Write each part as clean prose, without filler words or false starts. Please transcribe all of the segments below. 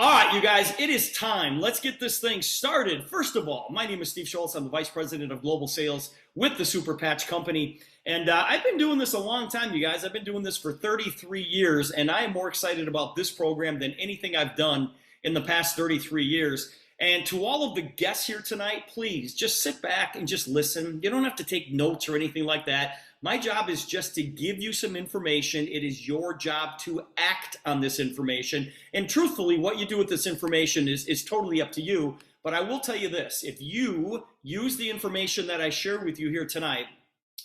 All right, you guys, it is time. Let's get this thing started. First of all, my name is Steve Schultz. I'm the Vice President of Global Sales with the Super Patch Company. And I've been doing this a long time, you guys. I've been doing this for 33 years, and I am more excited about this program than anything I've done in the past 33 years. And to all of the guests here tonight, please just sit back and just listen. You don't have to take notes or anything like that. My job is just to give you some information. It is your job to act on this information. And truthfully, what you do with this information is totally up to you. But I will tell you this, if you use the information that I share with you here tonight,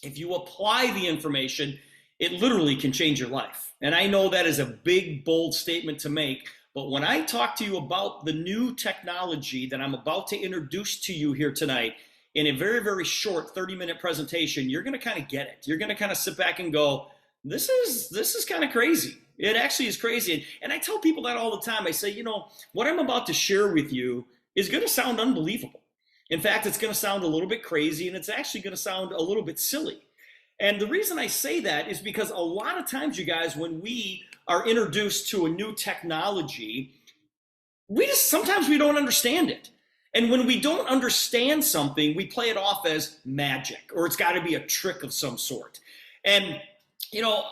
if you apply the information, it literally can change your life. And I know that is a big, bold statement to make. But when I talk to you about the new technology that I'm about to introduce to you here tonight, in a very, very short 30-minute presentation, you're going to kind of get it. You're going to kind of sit back and go, this is kind of crazy. It actually is crazy. And I tell people that all the time. I say, you know, what I'm about to share with you is going to sound unbelievable. In fact, it's going to sound a little bit crazy, and it's actually going to sound a little bit silly. And the reason I say that is because a lot of times, you guys, when we are introduced to a new technology, sometimes we don't understand it. And when we don't understand something, we play it off as magic, or it's got to be a trick of some sort. And, you know,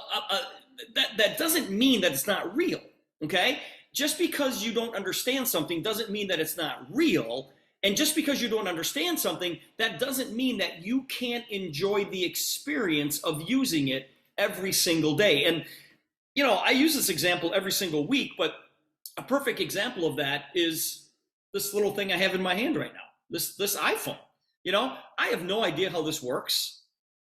that doesn't mean that it's not real, okay? Just because you don't understand something doesn't mean that it's not real. And just because you don't understand something, that doesn't mean that you can't enjoy the experience of using it every single day. And, you know, I use this example every single week, but a perfect example of that is this little thing I have in my hand right now, this iPhone. You know, I have no idea how this works,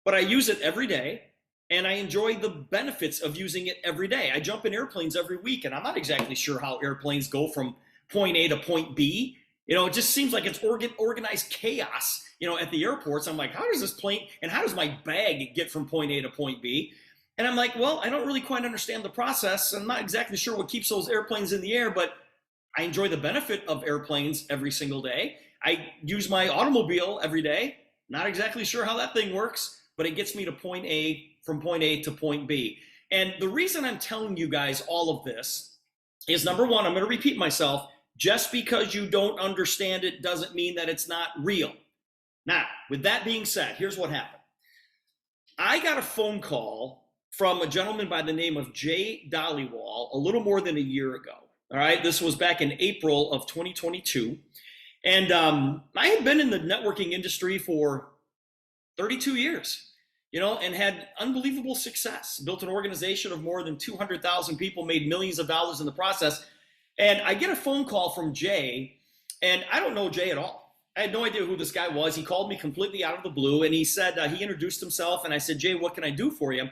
but I use it every day, and I enjoy the benefits of using it every day. I jump in airplanes every week, and I'm not exactly sure how airplanes go from point A to point B. You know, it just seems like it's organized chaos, you know, at the airports. I'm like, how does this plane, and how does my bag get from point A to point B? And I'm like, well, I don't really quite understand the process. I'm not exactly sure what keeps those airplanes in the air, but I enjoy the benefit of airplanes every single day. I use my automobile every day. Not exactly sure how that thing works, but it gets me to point A, from point A to point B. And the reason I'm telling you guys all of this is, number one, I'm going to repeat myself. Just because you don't understand it doesn't mean that it's not real. Now, with that being said, here's what happened. I got a phone call from a gentleman by the name of Jay Dollywall a little more than a year ago. All right, this was back in April of 2022. And I had been in the networking industry for 32 years, you know, and had unbelievable success, built an organization of more than 200,000 people, made millions of dollars in the process. And I get a phone call from Jay, and I don't know Jay at all. I had no idea who this guy was. He called me completely out of the blue, and he said, he introduced himself, and I said, Jay, what can I do for you?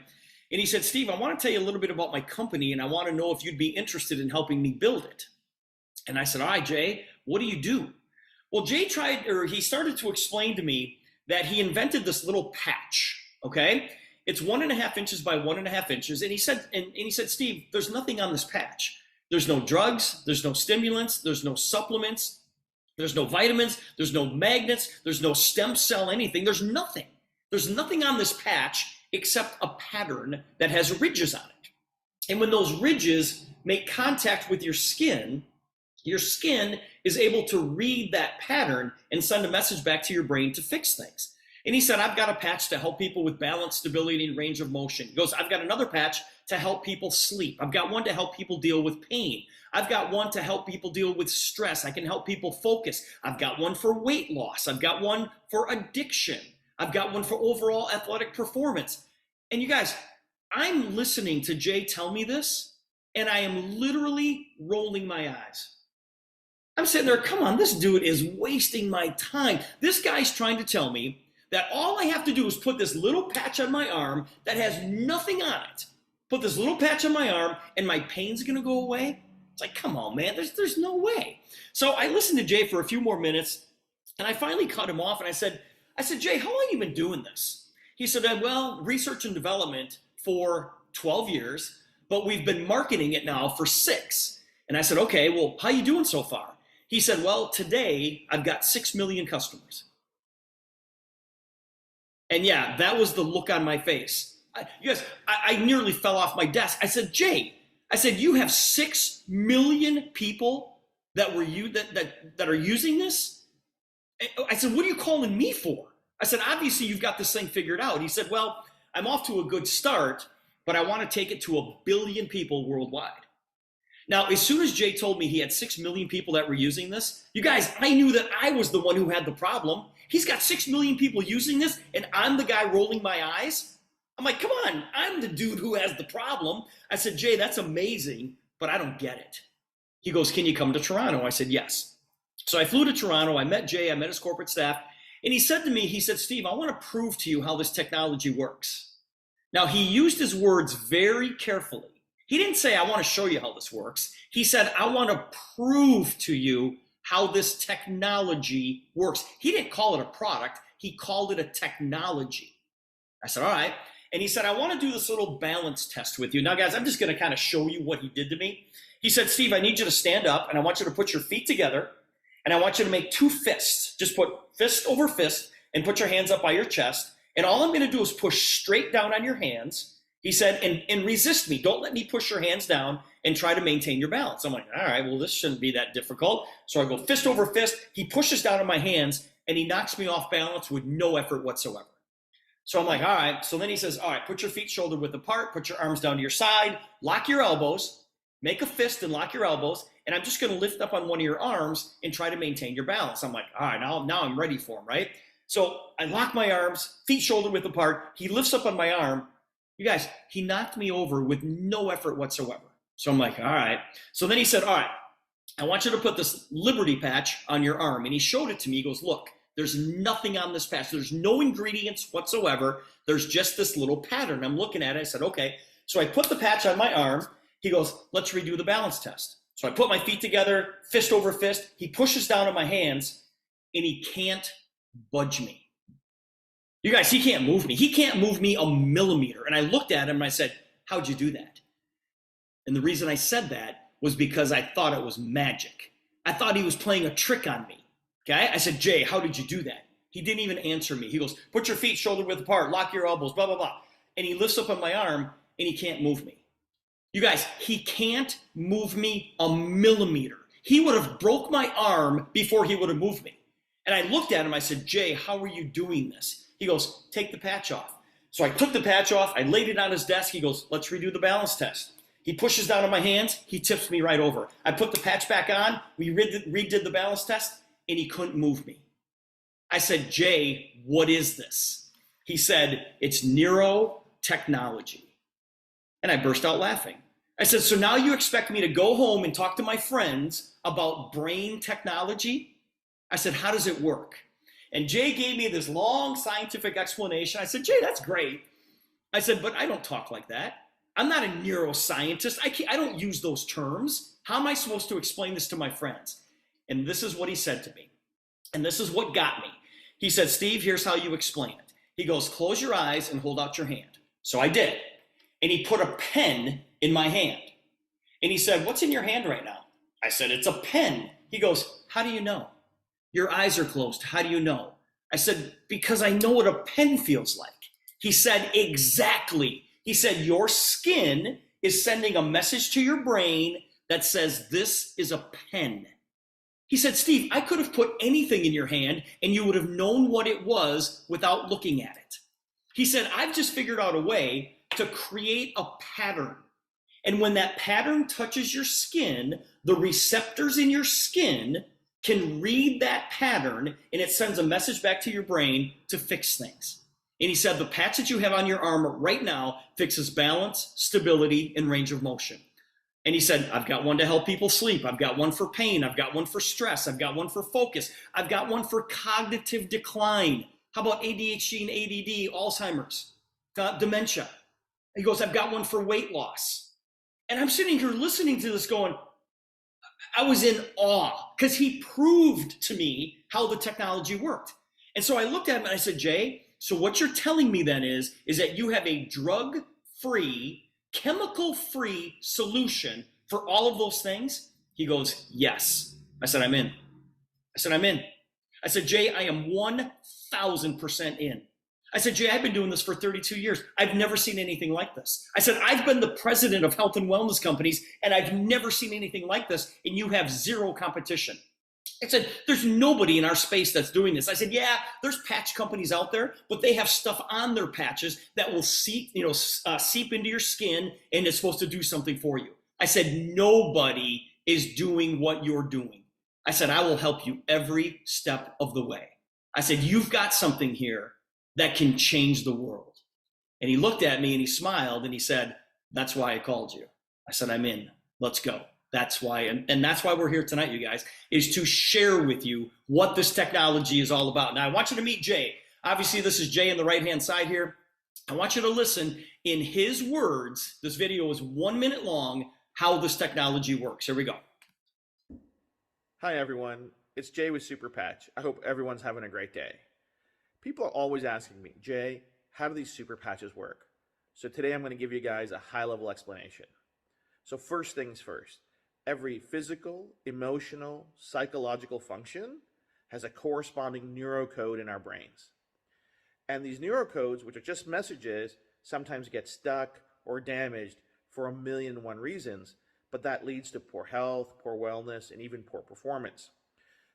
And he said, Steve, I want to tell you a little bit about my company, and I want to know if you'd be interested in helping me build it. And I said, all right, Jay, what do you do? Well, Jay he started to explain to me that he invented this little patch, okay? It's 1.5 inches by 1.5 inches. And he said, Steve, there's nothing on this patch. There's no drugs, there's no stimulants, there's no supplements, there's no vitamins, there's no magnets, there's no stem cell anything. There's nothing. There's nothing on this patch except a pattern that has ridges on it. And when those ridges make contact with your skin is able to read that pattern and send a message back to your brain to fix things. And he said, I've got a patch to help people with balance, stability, and range of motion. He goes, I've got another patch to help people sleep. I've got one to help people deal with pain. I've got one to help people deal with stress. I can help people focus. I've got one for weight loss. I've got one for addiction. I've got one for overall athletic performance. And you guys, I'm listening to Jay tell me this, and I am literally rolling my eyes. I'm sitting there, come on, this dude is wasting my time. This guy's trying to tell me that all I have to do is put this little patch on my arm that has nothing on it. Put this little patch on my arm, and my pain's gonna go away? It's like, come on, man, there's no way. So I listened to Jay for a few more minutes, and I finally cut him off, and I said, Jay, how long have you been doing this? He said, well, research and development for 12 years, but we've been marketing it now for 6. And I said, okay, well, how you doing so far? He said, well, today I've got 6 million customers. And yeah, that was the look on my face. I nearly fell off my desk. I said, Jay, you have 6 million people that are using this? I said, what are you calling me for? I said, obviously you've got this thing figured out. He said, well, I'm off to a good start, but I want to take it to 1 billion people worldwide. Now, as soon as Jay told me he had 6 million people that were using this, you guys, I knew that I was the one who had the problem. He's got 6 million people using this, and I'm the guy rolling my eyes. I'm like, come on, I'm the dude who has the problem. I said, Jay, that's amazing, but I don't get it. He goes, can you come to Toronto? I said, yes. So I flew to Toronto. I met Jay. I met his corporate staff. And he said to me, he said, Steve, I want to prove to you how this technology works. Now, he used his words very carefully. He didn't say, I want to show you how this works. He said, I want to prove to you how this technology works. He didn't call it a product. He called it a technology. I said, all right. And he said, I want to do this little balance test with you. Now, guys, I'm just going to kind of show you what he did to me. He said, Steve, I need you to stand up, and I want you to put your feet together, and I want you to make 2 fists. Just put fist over fist and put your hands up by your chest. And all I'm going to do is push straight down on your hands. He said, and resist me. Don't let me push your hands down and try to maintain your balance. I'm like, all right, well, this shouldn't be that difficult. So I go fist over fist. He pushes down on my hands, and he knocks me off balance with no effort whatsoever. So I'm like, all right. So then he says, all right, put your feet shoulder width apart, put your arms down to your side, lock your elbows, make a fist and lock your elbows, and I'm just going to lift up on one of your arms and try to maintain your balance. I'm like, all right, now I'm ready for him, right? So I lock my arms, feet shoulder width apart. He lifts up on my arm. You guys, he knocked me over with no effort whatsoever. So I'm like, all right. So then he said, all right, I want you to put this Liberty patch on your arm. And he showed it to me. He goes, look, there's nothing on this patch. There's no ingredients whatsoever. There's just this little pattern. I'm looking at it. I said, okay. So I put the patch on my arm. He goes, let's redo the balance test. So I put my feet together, fist over fist. He pushes down on my hands, and he can't budge me. You guys, he can't move me. He can't move me a millimeter. And I looked at him and I said, how'd you do that? And the reason I said that was because I thought it was magic. I thought he was playing a trick on me. Okay? I said, Jay, how did you do that? He didn't even answer me. He goes, put your feet shoulder width apart, lock your elbows, blah, blah, blah. And he lifts up on my arm, and he can't move me. You guys, he can't move me a millimeter. He would have broke my arm before he would have moved me. And I looked at him, I said, Jay, how are you doing this? He goes, take the patch off. So I took the patch off, I laid it on his desk. He goes, let's redo the balance test. He pushes down on my hands, he tips me right over. I put the patch back on, we redid the balance test, and he couldn't move me. I said, Jay, what is this? He said, it's neurotechnology. And I burst out laughing. I said, so now you expect me to go home and talk to my friends about brain technology? I said, how does it work? And Jay gave me this long scientific explanation. I said, Jay, that's great. I said, but I don't talk like that. I'm not a neuroscientist. I don't use those terms. How am I supposed to explain this to my friends? And this is what he said to me. And this is what got me. He said, Steve, here's how you explain it. He goes, close your eyes and hold out your hand. So I did. And he put a pen in my hand. And he said, what's in your hand right now? I said, it's a pen. He goes, how do you know? Your eyes are closed. How do you know? I said, because I know what a pen feels like. He said, exactly. He said, your skin is sending a message to your brain that says this is a pen. He said, Steve, I could have put anything in your hand and you would have known what it was without looking at it. He said, I've just figured out a way to create a pattern. And when that pattern touches your skin, the receptors in your skin can read that pattern, and it sends a message back to your brain to fix things. And he said, the patch that you have on your arm right now fixes balance, stability, and range of motion. And he said, I've got one to help people sleep. I've got one for pain. I've got one for stress. I've got one for focus. I've got one for cognitive decline. How about ADHD and ADD, Alzheimer's, dementia? He goes, I've got one for weight loss. And I'm sitting here listening to this going, I was in awe because he proved to me how the technology worked. And so I looked at him and I said, Jay, so what you're telling me then is that you have a drug-free, chemical-free solution for all of those things? He goes, yes. I said, I'm in. I said, I'm in. I said, Jay, I am 1,000% in. I said, Jay, I've been doing this for 32 years. I've never seen anything like this. I said, I've been the president of health and wellness companies, and I've never seen anything like this, and you have zero competition. I said, there's nobody in our space that's doing this. I said, yeah, there's patch companies out there, but they have stuff on their patches that will seep into your skin, and it's supposed to do something for you. I said, nobody is doing what you're doing. I said, I will help you every step of the way. I said, you've got something here that can change the world. And he looked at me and he smiled and he said, that's why I called you. I said, I'm in. Let's go. That's why, and that's why we're here tonight, you guys, is to share with you what this technology is all about. Now, I want you to meet Jay. Obviously, this is Jay on the right-hand side here. I want you to listen in his words. This video is 1 minute long, how this technology works. Here we go. Hi, everyone. It's Jay with Super Patch. I hope everyone's having a great day. People are always asking me, Jay, how do these super patches work? So today I'm going to give you guys a high-level explanation. So first things first, every physical, emotional, psychological function has a corresponding neurocode in our brains. And these neurocodes, which are just messages, sometimes get stuck or damaged for 1,000,001 reasons, but that leads to poor health, poor wellness, and even poor performance.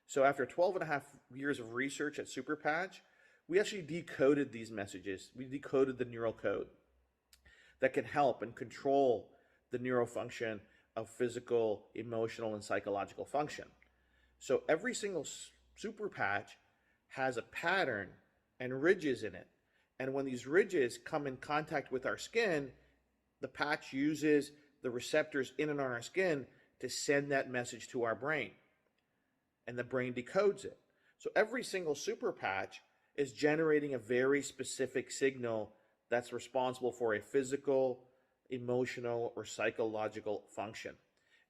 So after 12.5 years of research at Super Patch, we actually decoded these messages. We decoded the neural code that can help and control the neurofunction of physical, emotional, and psychological function. So every single super patch has a pattern and ridges in it. And when these ridges come in contact with our skin, the patch uses the receptors in and on our skin to send that message to our brain. And the brain decodes it. So every single super patch is generating a very specific signal that's responsible for a physical, emotional, or psychological function.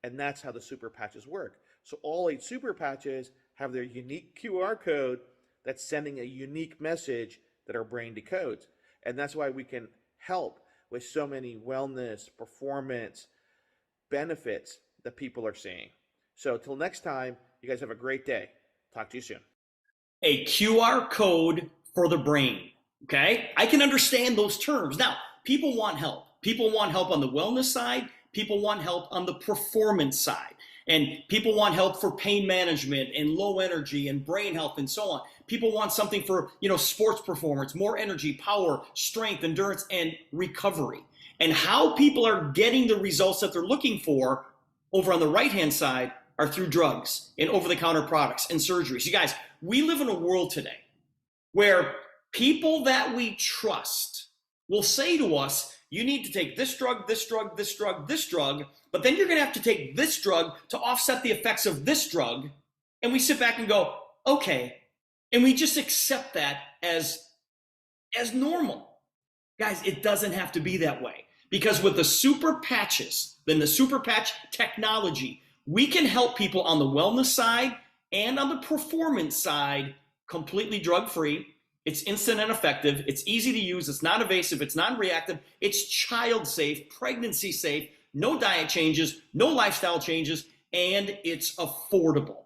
And that's how the super patches work. So all 8 super patches have their unique QR code that's sending a unique message that our brain decodes. And that's why we can help with so many wellness, performance benefits that people are seeing. So till next time, you guys have a great day. Talk to you soon. A QR code for the brain. Okay? I can understand those terms. Now, people want help. People want help on the wellness side. People want help on the performance side. And people want help for pain management and low energy and brain health and so on. People want something for, sports performance, more energy, power, strength, endurance, and recovery. And how people are getting the results that they're looking for over on the right-hand side are through drugs and over-the-counter products and surgeries. You guys, we live in a world today where people that we trust will say to us, you need to take this drug, this drug, this drug, this drug, but then you're going to have to take this drug to offset the effects of this drug. And we sit back and go, okay. And we just accept that as normal. Guys, it doesn't have to be that way. Because with the super patches, then the super patch technology, we can help people on the wellness side and on the performance side completely drug-free. It's instant and effective. It's easy to use. It's non-invasive. It's non-reactive. It's child-safe, pregnancy-safe, no diet changes, no lifestyle changes, and it's affordable.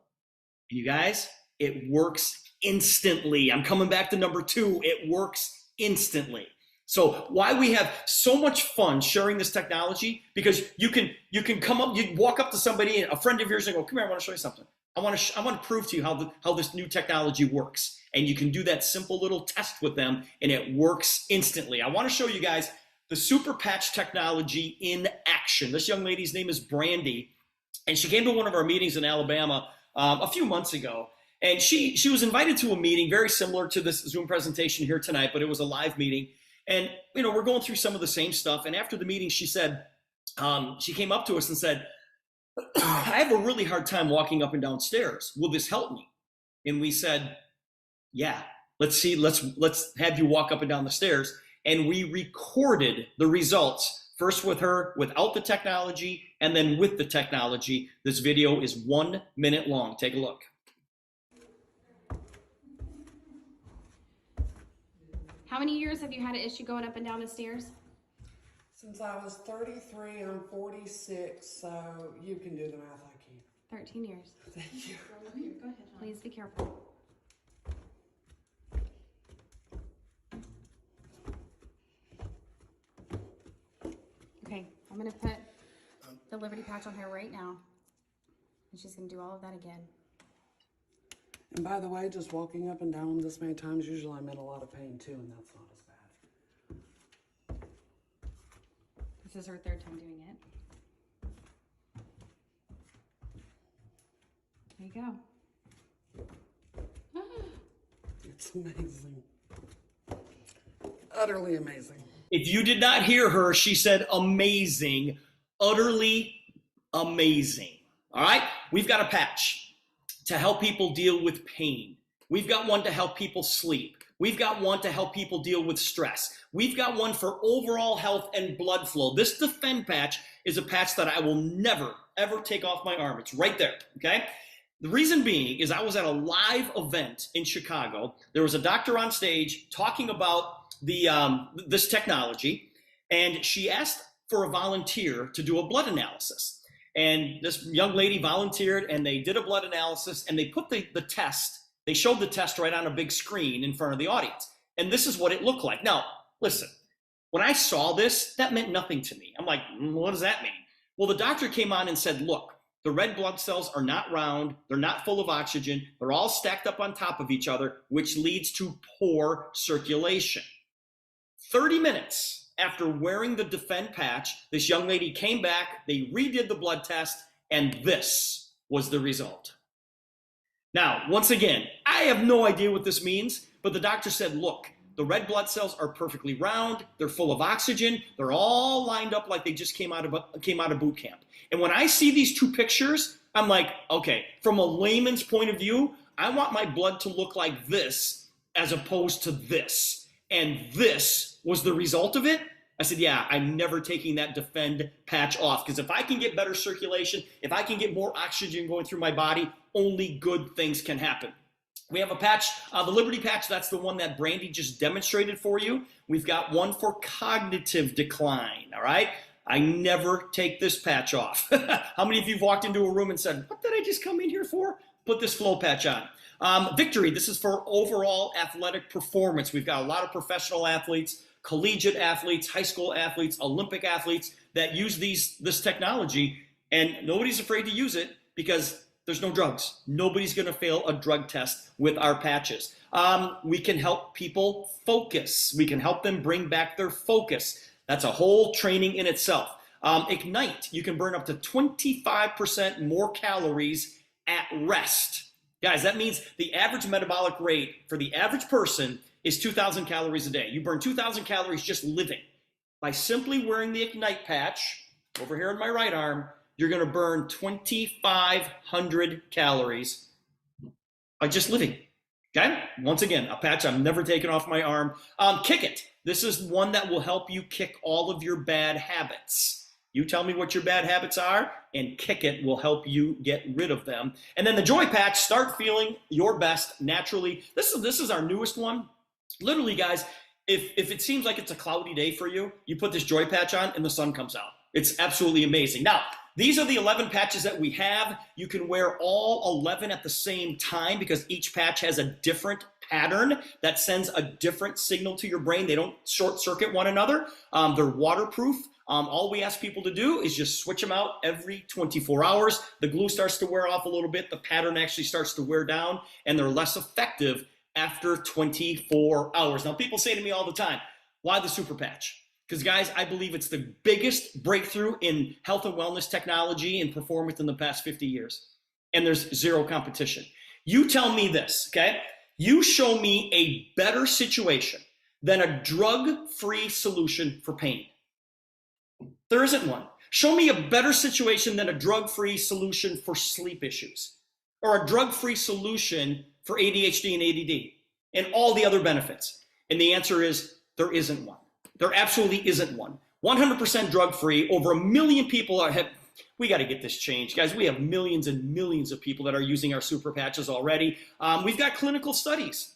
And you guys, it works instantly. I'm coming back to number 2. It works instantly. So why we have so much fun sharing this technology, because you can come up, you walk up to somebody, a friend of yours, and go, come here, I want to show you something. I want to prove to you how this new technology works. And you can do that simple little test with them, and it works instantly. I want to show you guys the super patch technology in action. This young lady's name is Brandy, and she came to one of our meetings in Alabama a few months ago. And she was invited to a meeting very similar to this Zoom presentation here tonight, but it was a live meeting. And, we're going through some of the same stuff. And after the meeting, she said, she came up to us and said, I have a really hard time walking up and down stairs. Will this help me? And we said, yeah, let's have you walk up and down the stairs. And we recorded the results, first with her without the technology, and then with the technology. This video is 1 minute long. Take a look. How many years have you had an issue going up and down the stairs? Since I was 33, I'm 46, so you can do the math, I can't. 13 years. Thank you. Please be careful. the Liberty patch on her right now. And she's going to do all of that again. And by the way, just walking up and down this many times, usually I'm in a lot of pain too, and that's not as bad. This is her third time doing it. There you go. It's amazing. Utterly amazing. If you did not hear her, she said amazing, utterly amazing. All right? We've got a patch to help people deal with pain. We've got one to help people sleep. We've got one to help people deal with stress. We've got one for overall health and blood flow. This Defend patch is a patch that I will never, ever take off my arm. It's right there, okay? The reason being is I was at a live event in Chicago. There was a doctor on stage talking about this technology, and she asked for a volunteer to do a blood analysis. And this young lady volunteered, and they did a blood analysis, and they put the test, they showed the test right on a big screen in front of the audience. And this is what it looked like. Now, listen, when I saw this, that meant nothing to me. I'm like, what does that mean? Well, the doctor came on and said, look, the red blood cells are not round, they're not full of oxygen, they're all stacked up on top of each other, which leads to poor circulation. 30 minutes after wearing the Defend patch, this young lady came back, they redid the blood test, and this was the result. Now, once again, I have no idea what this means, but the doctor said, look, the red blood cells are perfectly round, they're full of oxygen, they're all lined up like they just came out of boot camp. And when I see these two pictures, I'm like, okay, from a layman's point of view, I want my blood to look like this as opposed to this. And this was the result of it. I said, yeah, I'm never taking that Defend patch off, because if I can get better circulation, if I can get more oxygen going through my body, only good things can happen. We have a patch, the Liberty patch, that's the one that Brandy just demonstrated for you. We've got one for cognitive decline, all right? I never take this patch off. How many of you have walked into a room and said, what did I just come in here for? Put this flow patch on. Victory, this is for overall athletic performance. We've got a lot of professional athletes, collegiate athletes, high school athletes, Olympic athletes that use this technology, and nobody's afraid to use it because there's no drugs. Nobody's going to fail a drug test with our patches. We can help people focus. We can help them bring back their focus. That's a whole training in itself. Ignite, you can burn up to 25% more calories at rest. Guys, that means the average metabolic rate for the average person is 2,000 calories a day. You burn 2,000 calories just living. By simply wearing the Ignite patch, over here on my right arm, you're going to burn 2,500 calories by just living. Okay? Once again, a patch I'm never taking off my arm. Kick It. This is one that will help you kick all of your bad habits. You tell me what your bad habits are, and Kick It will help you get rid of them. And then the Joy Patch, start feeling your best naturally. This is our newest one. Literally, guys, if it seems like it's a cloudy day for you, you put this Joy Patch on and the sun comes out. It's absolutely amazing. Now, these are the 11 patches that we have. You can wear all 11 at the same time because each patch has a different pattern that sends a different signal to your brain. They don't short circuit one another. They're waterproof. All we ask people to do is just switch them out every 24 hours. The glue starts to wear off a little bit. The pattern actually starts to wear down, and they're less effective after 24 hours. Now, people say to me all the time, why the Super Patch? Because, guys, I believe it's the biggest breakthrough in health and wellness technology and performance in the past 50 years. And there's zero competition. You tell me this, okay? You show me a better situation than a drug-free solution for pain. There isn't one. Show me a better situation than a drug-free solution for sleep issues, or a drug-free solution for ADHD and ADD and all the other benefits. And the answer is there isn't one. There absolutely isn't one. 100% drug-free. Over 1 million people have. We got to get this changed, guys. We have millions and millions of people that are using our Super Patches already. We've got clinical studies,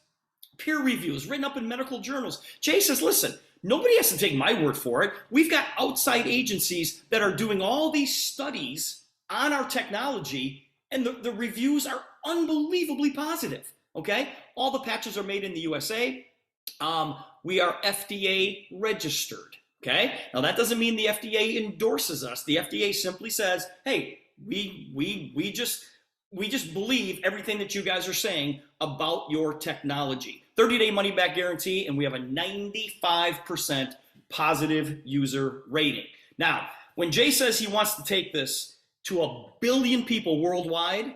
peer reviews written up in medical journals. Jay says, listen, nobody has to take my word for it. We've got outside agencies that are doing all these studies on our technology, and the reviews are unbelievably positive, okay? All the patches are made in the USA. We are FDA registered, Okay. Now that doesn't mean the FDA endorses us. The FDA simply says, "Hey, we just believe everything that you guys are saying about your technology." 30-day money back guarantee, and we have a 95% positive user rating. Now, when Jay says he wants to take this to 1 billion people worldwide,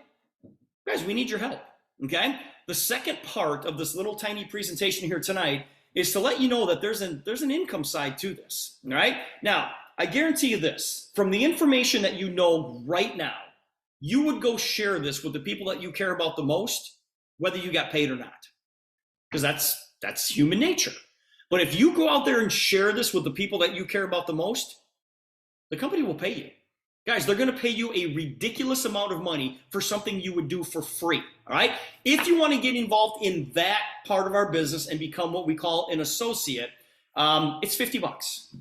guys, we need your help. Okay. The second part of this little tiny presentation here tonight is to let you know that there's an income side to this. All right. Now, I guarantee you this, from the information that you know right now, you would go share this with the people that you care about the most, whether you got paid or not, because that's human nature. But if you go out there and share this with the people that you care about the most, the company will pay you. Guys, they're going to pay you a ridiculous amount of money for something you would do for free. All right. If you want to get involved in that part of our business and become what we call an associate, it's $50.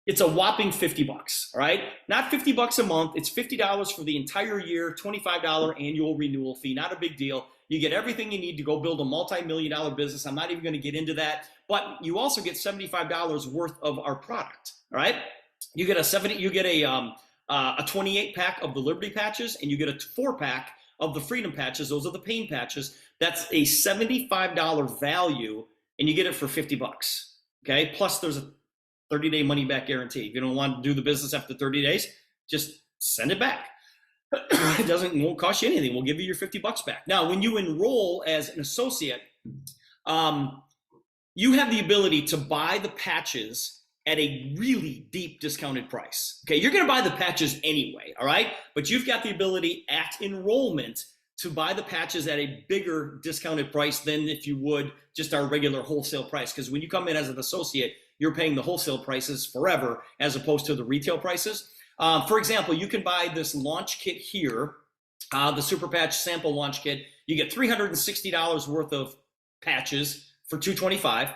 It's a whopping $50. All right. Not $50 a month. It's $50 for the entire year, $25 annual renewal fee. Not a big deal. You get everything you need to go build a multi-million-dollar business. I'm not even going to get into that, but you also get $75 worth of our product. All right. You get a 28 pack of the Liberty patches, and you get a 4-pack of the Freedom patches. Those are the pain patches. That's a $75 value, and you get it for $50. Okay. Plus there's a 30-day money back guarantee. If you don't want to do the business after 30 days, just send it back. It won't cost you anything. We'll give you your $50 back. Now, when you enroll as an associate, you have the ability to buy the patches at a really deep discounted price. Okay, you're going to buy the patches anyway, all right? But you've got the ability at enrollment to buy the patches at a bigger discounted price than if you would just our regular wholesale price. Because when you come in as an associate, you're paying the wholesale prices forever as opposed to the retail prices. For example, you can buy this launch kit here, the Super Patch Sample Launch Kit. You get $360 worth of patches for $225.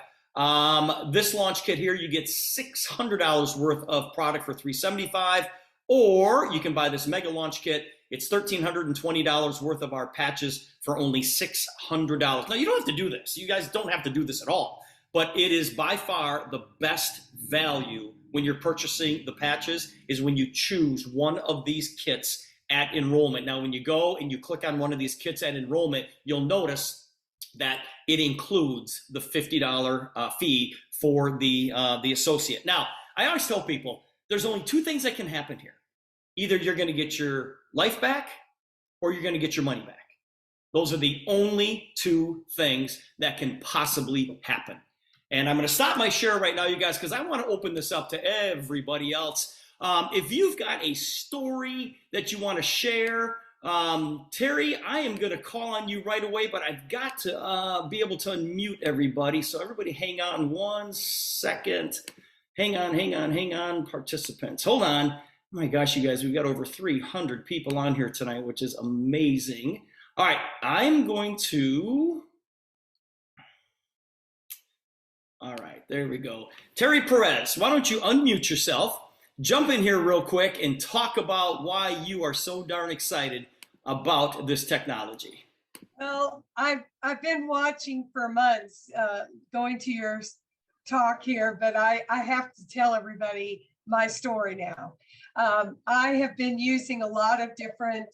This launch kit here, you get $600 worth of product for $375, or you can buy this mega launch kit. It's $1,320 worth of our patches for only $600. Now, you don't have to do this. You guys don't have to do this at all, but it is by far the best value when you're purchasing the patches is when you choose one of these kits at enrollment. Now, when you go and you click on one of these kits at enrollment, you'll notice that it includes the $50 fee for the associate. Now, I always tell people there's only two things that can happen here. Either you're going to get your life back or you're going to get your money back. Those are the only two things that can possibly happen. And I'm going to stop my share right now, you guys, because I want to open this up to everybody else. If you've got a story that you want to share, Terry, I am going to call on you right away, but I've got to be able to unmute everybody. So everybody hang on 1 second. Hang on, participants. Hold on. Oh my gosh, you guys, we've got over 300 people on here tonight, which is amazing. All right, I'm going to... All right, there we go. Terry Perez, why don't you unmute yourself, jump in here real quick, and talk about why you are so darn excited about this technology. Well, I've been watching for months, going to your talk here, but I have to tell everybody my story now. I have been using a lot of different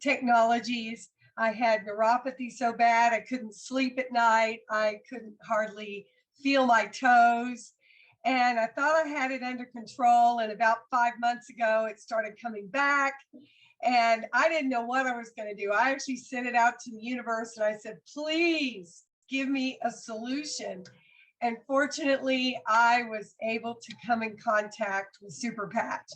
technologies. I had neuropathy so bad I couldn't sleep at night. I couldn't hardly feel my toes. And I thought I had it under control. And about 5 months ago, it started coming back. And I didn't know what I was going to do. I actually sent it out to the universe and I said, please give me a solution. And fortunately, I was able to come in contact with Super Patch.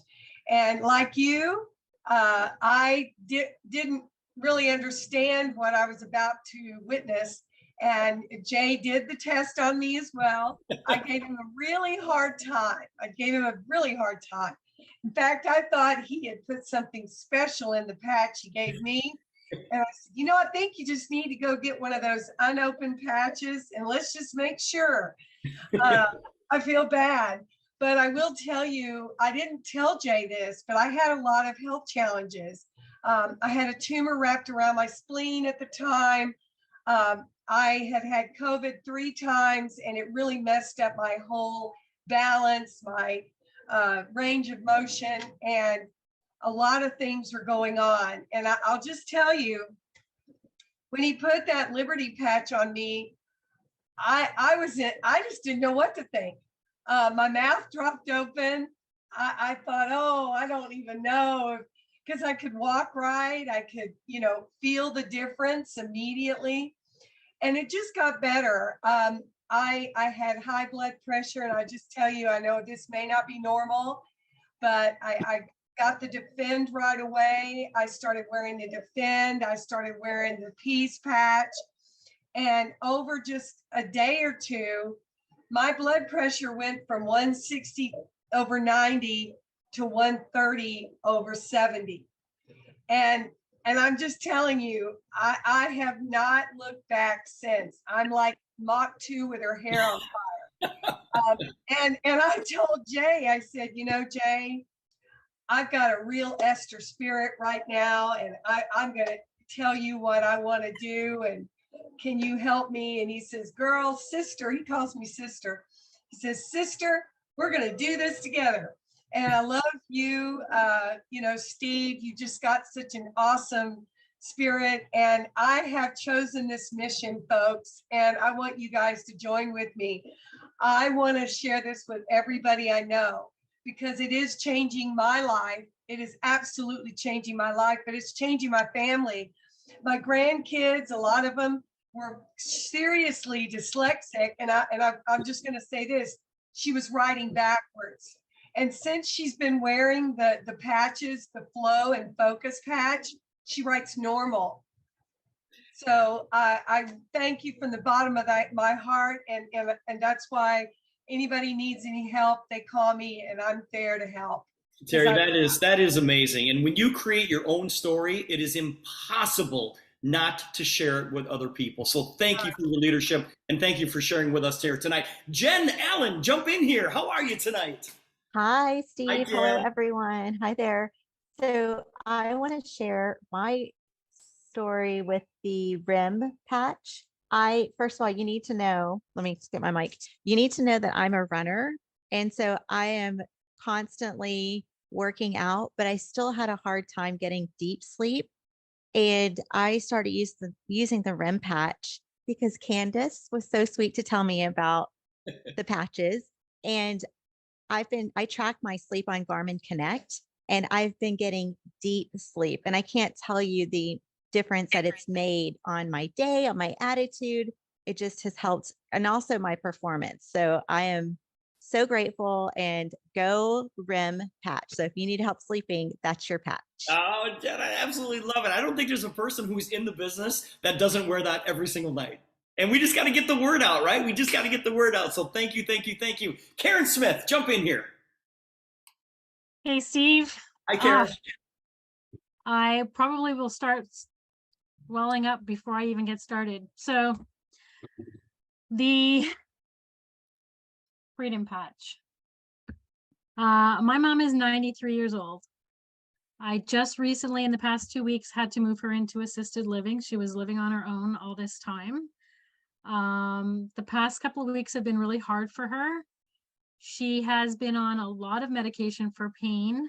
And like you, I didn't really understand what I was about to witness. And Jay did the test on me as well. I gave him a really hard time. In fact, I thought he had put something special in the patch he gave me. And I said, you know, I think you just need to go get one of those unopened patches and let's just make sure. I feel bad, but I will tell you, I didn't tell Jay this, but I had a lot of health challenges. I had a tumor wrapped around my spleen at the time. I had had COVID 3 times and it really messed up my whole balance, my range of motion, and a lot of things were going on. And I'll just tell you, when he put that Liberty patch on me, I just didn't know what to think. My mouth dropped open. I thought, oh, I don't even know, because I could walk right. I could, feel the difference immediately. And it just got better. I had high blood pressure, and I just tell you, I know this may not be normal, but I got the Defend right away. I started wearing the Defend. I started wearing the Peace patch. And over just a day or two, my blood pressure went from 160 over 90 to 130 over 70. And I'm just telling you, I have not looked back since. I'm like Mach 2 with her hair on fire. And I told Jay, I said, Jay, I've got a real Esther spirit right now, and I'm going to tell you what I want to do. And can you help me? And he says, girl, sister, he calls me sister. He says, sister, we're going to do this together. And I love you, Steve, you just got such an awesome spirit. And I have chosen this mission, folks, and I want you guys to join with me. I want to share this with everybody I know, because it is changing my life. It is absolutely changing my life, but it's changing my family. My grandkids, a lot of them were seriously dyslexic. And I'm just going to say this, she was writing backwards. And since she's been wearing the patches, the Flow and Focus patch, she writes normal. So I thank you from the bottom of my heart. And that's why anybody needs any help, they call me, and I'm there to help. Terry, that is amazing. And when you create your own story, it is impossible not to share it with other people. So thank you for your leadership, and thank you for sharing with us here tonight. Jen Allen, jump in here. How are you tonight? Hi, Steve. Hi, Hello, Jen. everyone. Hi there. So I want to share my story with the RIM patch. First of all, you need to know, let me get my mic. You need to know that I'm a runner. And so I am constantly working out, but I still had a hard time getting deep sleep. And I started using the RIM patch because Candace was so sweet to tell me about the patches. And I track my sleep on Garmin Connect, and I've been getting deep sleep. And I can't tell you the difference that it's made on my day, on my attitude. It just has helped, and also my performance. So I am so grateful, and go RIM patch. So if you need help sleeping, that's your patch. Oh, Jen, I absolutely love it. I don't think there's a person who's in the business that doesn't wear that every single night. And we just got to get the word out, right? We just got to get the word out. So thank you, thank you, thank you. Karen Smith, jump in here. Hey, Steve. Hi, Karen. I probably will start welling up before I even get started. So the Freedom Patch. My mom is 93 years old. I just recently, in the past 2 weeks, had to move her into assisted living. She was living on her own all this time. The past couple of weeks have been really hard for her. She has been on a lot of medication for pain.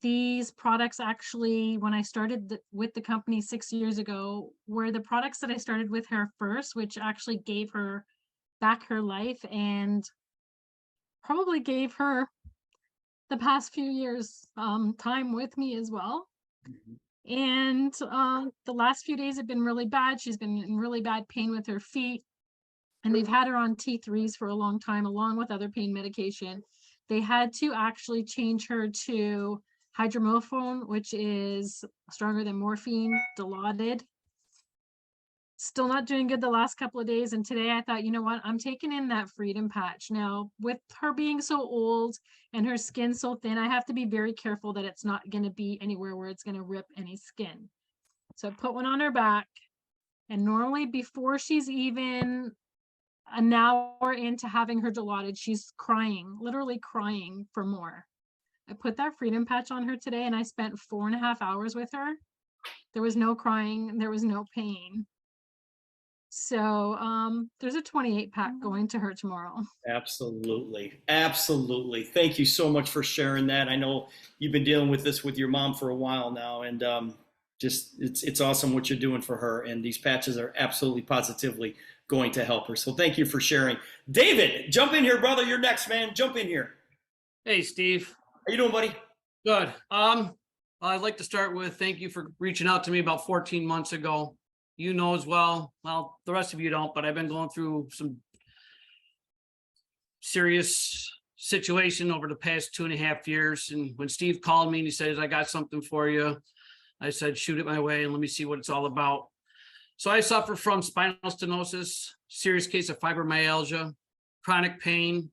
These products actually, when I started with the company 6 years ago, were the products that I started with her first, which actually gave her back her life and probably gave her the past few years time with me as well. And the last few days have been really bad. She's been in really bad pain with her feet, and they've had her on T3s for a long time, along with other pain medication. They had to actually change her to hydromorphone, which is stronger than morphine, Dilaudid. Still not doing good the last couple of days. And today I thought, you know what, I'm taking in that Freedom Patch. Now, with her being so old and her skin so thin, I have to be very careful that it's not going to be anywhere where it's going to rip any skin. So I put one on her back, and normally before she's even an hour into having her Dilaudid, she's crying, literally crying for more. I put that Freedom Patch on her today, and I spent 4.5 hours with her. There was no crying, there was no pain. So there's a 28 pack going to her tomorrow. Absolutely. Absolutely. Thank you so much for sharing that. I know you've been dealing with this with your mom for a while now, and just it's awesome what you're doing for her. And these patches are absolutely positively going to help her. So thank you for sharing. David, jump in here, brother. You're next, man. Jump in here. Hey, Steve. How you doing, buddy? Good. I'd like to start with thank you for reaching out to me about 14 months ago. You know as well. Well, the rest of you don't, but I've been going through some serious situation over the past 2.5 years. And when Steve called me and he says, I got something for you, I said, shoot it my way and let me see what it's all about. So I suffer from spinal stenosis, serious case of fibromyalgia, chronic pain,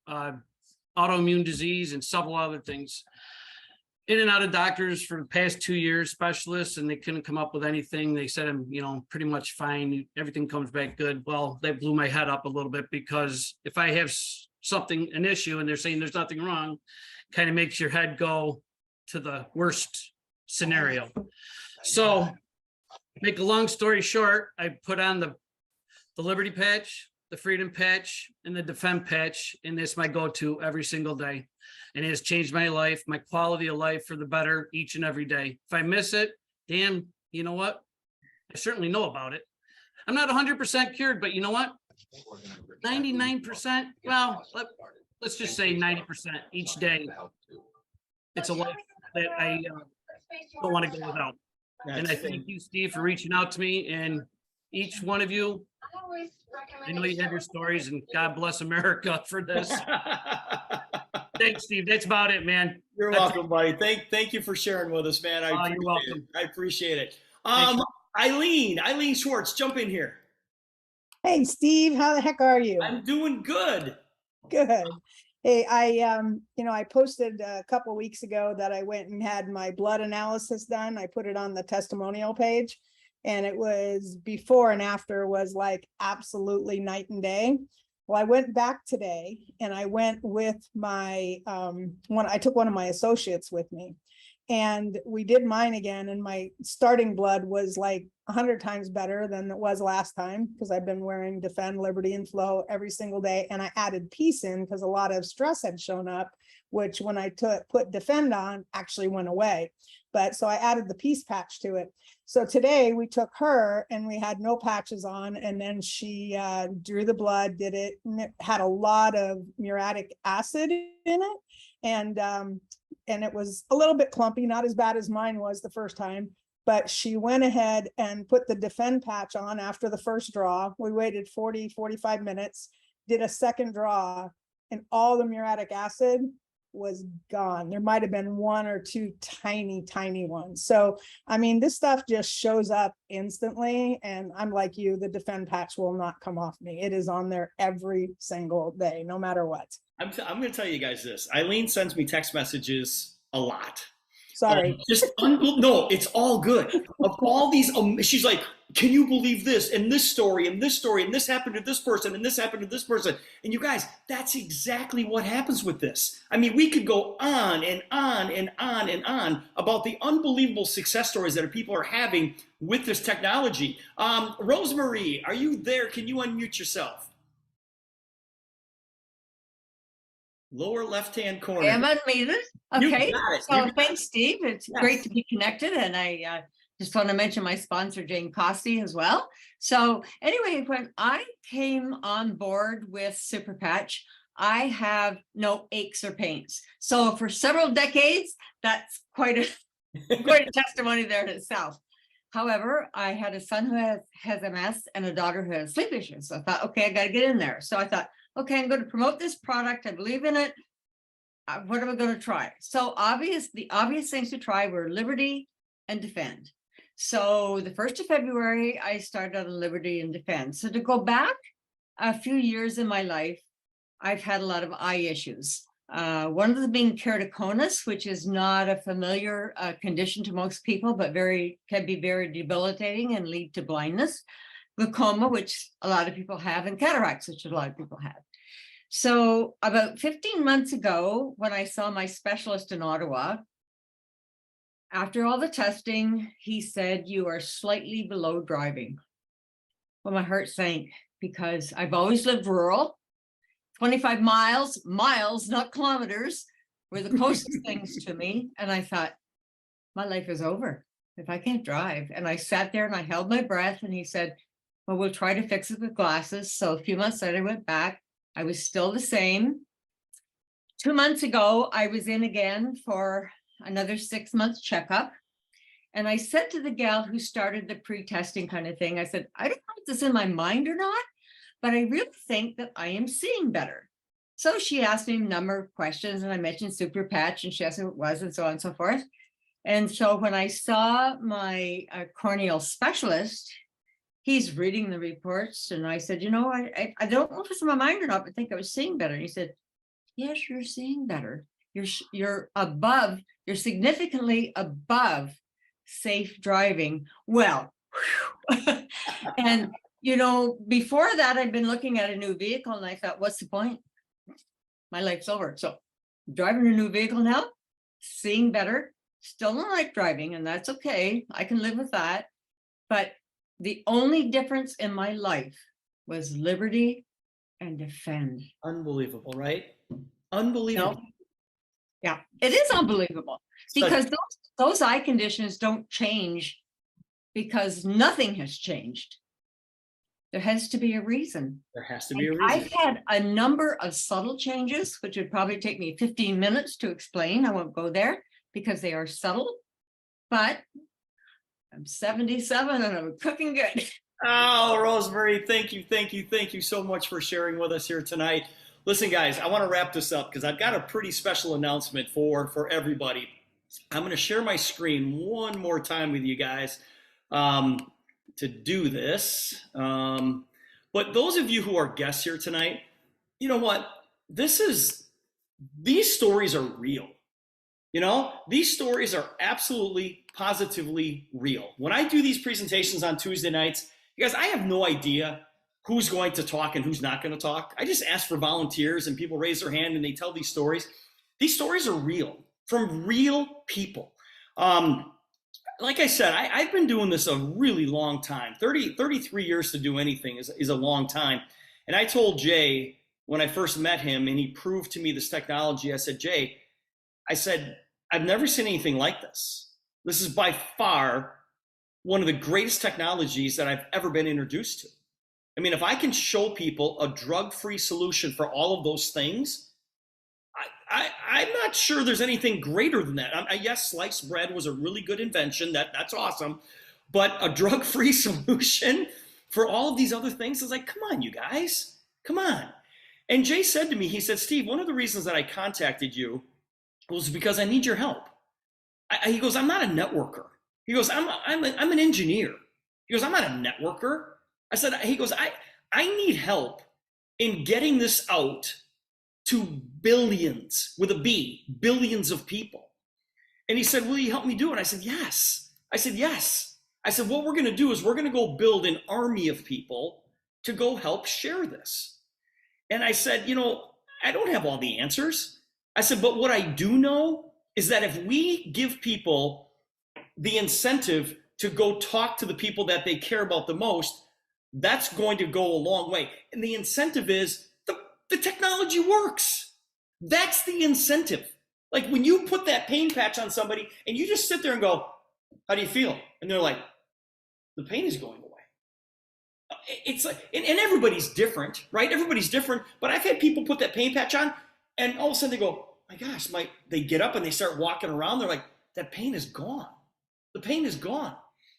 autoimmune disease, and several other things. In and out of doctors for the past 2 years, specialists, and they couldn't come up with anything. They said I'm, pretty much fine. Everything comes back good. Well, they blew my head up a little bit, because if I have an issue and they're saying there's nothing wrong, kind of makes your head go to the worst scenario. So make a long story short, I put on the Liberty patch, the Freedom patch, and the Defend patch, and it's my go-to every single day. And it has changed my life, my quality of life for the better each and every day. If I miss it, damn, you know what? I certainly know about it. I'm not 100% cured, but you know what? 99%, well, let's just say 90% each day. It's a life that I don't want to go without. And I thank you, Steve, for reaching out to me, and each one of you. I know you have your stories, and God bless America for this. Thanks, Steve. That's about it, man. You're welcome, buddy. Thank you for sharing with us, man. You're welcome. I appreciate it. Eileen Schwartz, jump in here. Hey, Steve, how the heck are you? I'm doing good. Good. Hey, I posted a couple weeks ago that I went and had my blood analysis done. I put it on the testimonial page, and it was before and after was like absolutely night and day. Well, I went back today, and I went with my I took one of my associates with me, and we did mine again, and my starting blood was like 100 times better than it was last time, because I've been wearing Defend, Liberty, and Flow every single day, and I added Peace in because a lot of stress had shown up, which when I put Defend on actually went away. But so I added the Peace patch to it. So today we took her, and we had no patches on, and then she drew the blood, did it, and it had a lot of muriatic acid in it, and it was a little bit clumpy, not as bad as mine was the first time. But she went ahead and put the Defend patch on after the first draw. We waited 45 minutes, did a second draw, and all the muriatic acid was gone. There might have been one or two tiny ones. So, I mean, this stuff just shows up instantly. And I'm like you, the Defend patch will not come off me. It is on there every single day, no matter what. I'm going to tell you guys this. Eileen sends me text messages a lot. Sorry. No, it's all good. Of all these, she's like, can you believe this and this story and this story and this happened to this person and this happened to this person? And you guys, that's exactly what happens with this. I mean, we could go on and on and on and on about the unbelievable success stories that people are having with this technology. Rosemary, are you there? Can you unmute yourself? Lower left-hand corner. Am I unmuted? Okay. So thanks, Steve. It's Yes. great to be connected. And I just want to mention my sponsor, Jane Costi, as well. So anyway, when I came on board with Super Patch, I have no aches or pains. So for several decades, that's quite a testimony there in itself. However, I had a son who has MS and a daughter who has sleep issues. So I thought, okay, I got to get in there. So I thought, okay, I'm going to promote this product. I believe in it. What am I going to try? So the obvious things to try were Liberty and Defend. So the 1st of February, I started on Liberty and Defend. So to go back a few years in my life, I've had a lot of eye issues. One of them being keratoconus, which is not a familiar condition to most people, but can be very debilitating and lead to blindness. Glaucoma, which a lot of people have, and cataracts, which a lot of people have. So about 15 months ago, when I saw my specialist in Ottawa, after all the testing, he said, you are slightly below driving. Well, my heart sank because I've always lived rural. 25 miles, not kilometers, were the closest things to me. And I thought, my life is over if I can't drive. And I sat there and I held my breath, and he said, well, we'll try to fix it with glasses. So a few months later, I went back. I was still the same. 2 months ago, I was in again for another 6 month checkup. And I said to the gal who started the pre-testing kind of thing, I said, I don't know if this is in my mind or not, but I really think that I am seeing better. So she asked me a number of questions, and I mentioned Super Patch, and she asked who it was, and so on and so forth. And so when I saw my corneal specialist, he's reading the reports, and I said, you know, I don't know if it's in my mind or not, but I think I was seeing better. And he said, yes, you're seeing better. You're above, you're significantly above safe driving. Well, and you know, before that, I'd been looking at a new vehicle, and I thought, what's the point? My life's over. So driving a new vehicle now, seeing better, still don't like driving, and that's okay. I can live with that. But the only difference in my life was liberty and defend. Unbelievable, right? Unbelievable. No. Yeah, it is unbelievable, because those eye conditions don't change because nothing has changed. There has to be a reason. There has to be a And reason. I've had a number of subtle changes, which would probably take me 15 minutes to explain. I won't go there because they are subtle, but I'm 77 and I'm cooking good. Oh, Rosemary, thank you so much for sharing with us here tonight. Listen, guys, I want to wrap this up because I've got a pretty special announcement for everybody. I'm going to share my screen one more time with you guys to do this. But those of you who are guests here tonight, you know what? These stories are real. You know, these stories are absolutely, positively real. When I do these presentations on Tuesday nights, you guys, I have no idea who's going to talk and who's not going to talk. I just ask for volunteers, and people raise their hand and they tell these stories. These stories are real, from real people. Like I said, I've been doing this a really long time. 33 years to do anything is a long time. And I told Jay when I first met him and he proved to me this technology, I said, Jay, I've never seen anything like this. This is by far one of the greatest technologies that I've ever been introduced to. I mean, if I can show people a drug-free solution for all of those things, I'm not sure there's anything greater than that. Yes, sliced bread was a really good invention. That's awesome. But a drug-free solution for all of these other things is like, come on, you guys, come on. And Jay said to me, he said, Steve, one of the reasons that I contacted you was because I need your help. He goes, I'm not a networker. He goes, I'm an engineer. He goes, I'm not a networker. He goes, I need help in getting this out to billions, with a B, billions of people. And he said, will you help me do it? I said, yes. I said, yes. I said, what we're going to do is we're going to go build an army of people to go help share this. And I said, you know, I don't have all the answers. I said, but what I do know is that if we give people the incentive to go talk to the people that they care about the most, that's going to go a long way. And the incentive is the technology works. That's the incentive. Like when you put that pain patch on somebody and you just sit there and go, how do you feel? And they're like, the pain is going away. It's like, and everybody's different, right? Everybody's different. But I've had people put that pain patch on and all of a sudden they go, my gosh, they get up and they start walking around. They're like, that pain is gone. The pain is gone.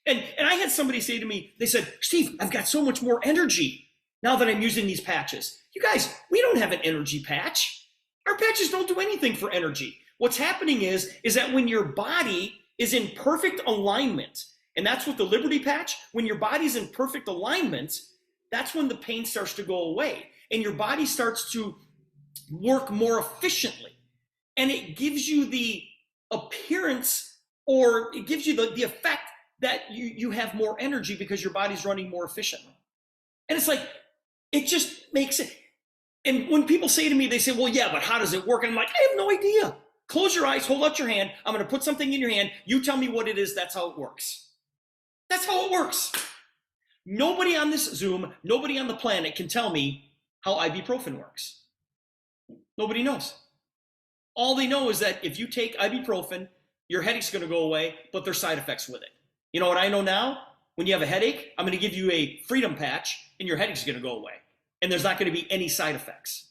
And I had somebody say to me, they said, Steve, I've got so much more energy now that I'm using these patches. You guys, we don't have an energy patch. Our patches don't do anything for energy. What's happening is that when your body is in perfect alignment, and that's what the Liberty patch, when your body's in perfect alignment, that's when the pain starts to go away and your body starts to work more efficiently. And it gives you the appearance, or it gives you the effect that you have more energy because your body's running more efficiently. And it's like, it just makes it. And when people say to me, they say, well, yeah, but how does it work? And I'm like, I have no idea. Close your eyes, hold out your hand. I'm going to put something in your hand. You tell me what it is. That's how it works. That's how it works. Nobody on this Zoom, nobody on the planet can tell me how ibuprofen works. Nobody knows. All they know is that if you take ibuprofen, your headache's going to go away, but there's side effects with it. You know what I know now? When you have a headache, I'm going to give you a freedom patch and your headache's going to go away. And there's not going to be any side effects.